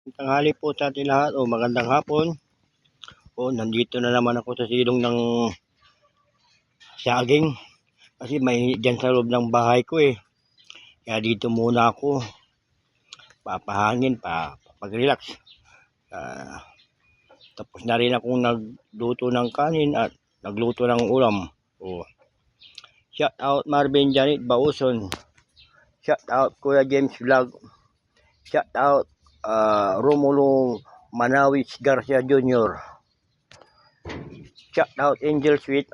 Tanghali po sa ating lahat o magandang hapon. Nandito na naman ako sa silong ng saging kasi may dyan sa loob ng bahay ko eh. Kaya dito muna ako papahangin, pag-relax. Tapos na rin akong nagluto ng kanin at nagluto ng ulam. Shout out Marvin Janet Bauson. Shout out Kuya James Vlog. Shout out Romulo Manawis Garcia Jr. Shout out Angel Sweet.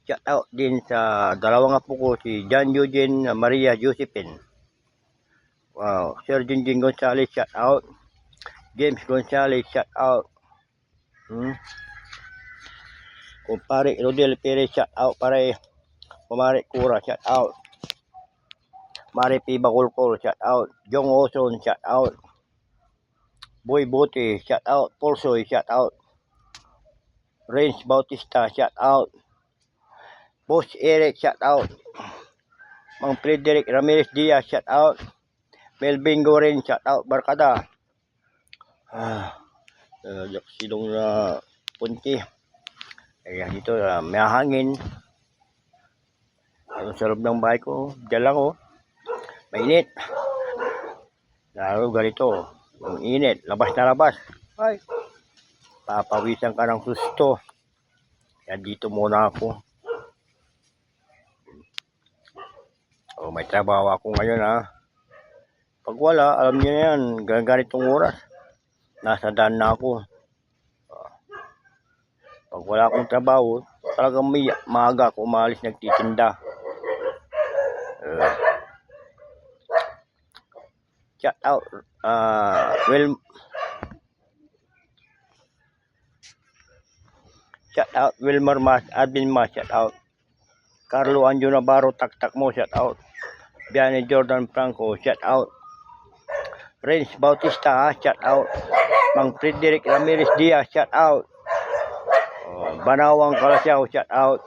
Shout out din sa dalawang apo ko, si John Eugene Maria Josephine. Sir Jinjin Gonzales, shout out. James Gonzales, shout out. Kumpare Rodel Perez, shout out pare. Kumare Kura, shout out. Mare P. Bakulkol, shout out. Jong Oson, shout out. Boy Bote, shout out. Polsoy, shout out. Range Bautista, shout out. Boss Eric, shout out. Mang Frederick Ramirez Diaz, shout out. Melvin Gorin, shout out. Barkada. Silong na punti. Kaya dito may hangin. Sa loob ng bahay ko, dyan lang mainit. Lalo ganito, yung init, labas na labas. Ay, papawisan ka ng susto. Kaya dito muna ako. May trabaho ako ngayon Pag wala, alam niyo na yan, ganitong oras. Nasa daan na ako. Pag wala akong trabaho, talagang maaga ako umalis nagtitinda. Shout out shout out Wilmar Mas, Admin Mas, shout out. Carlo Anjo Navarro, tak mo, shout out. Biane Jordan Franco, shout out. Range Bautista, shout out. Mang Frederick Ramirez Diaz, shout out. Banawang Kalasyaw, shout out.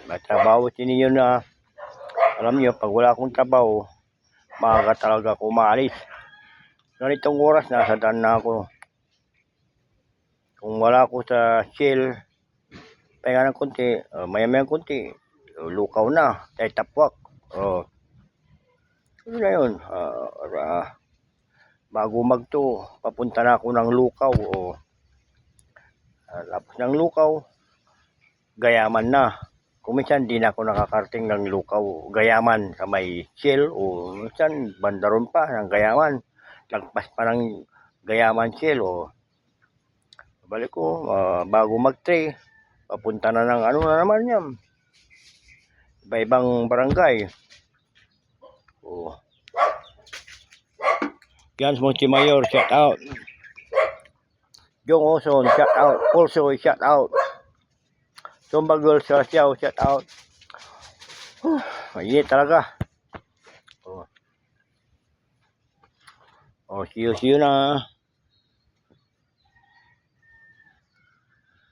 May trabaho ninyo na. Alam niyo, pag wala akong trabaho, maaga talaga ako maalis. Ganitong oras, nasa daan na ako. Kung wala ako sa shell, pahinga ng konti, maya-maya konti, lukaw na, tayo tapwak. Ano na yun? Bago papunta na ako ng lukaw. Tapos ng lukaw, gayaman na. Kung minsan di na ako nakakarating ng lukaw, gayaman sa may shell o minsan bandaron pa ng gayaman. Lagpas pa ng gayaman shell balik ko bago mag-3, papunta na ng ano na naman yan. Iba-ibang barangay. Jans Montemayor, shout out. Jong Oson, shout out. Pulsoy, shout out. Sumbagol Sarasyaw, shout out. Mainit talaga. See you na.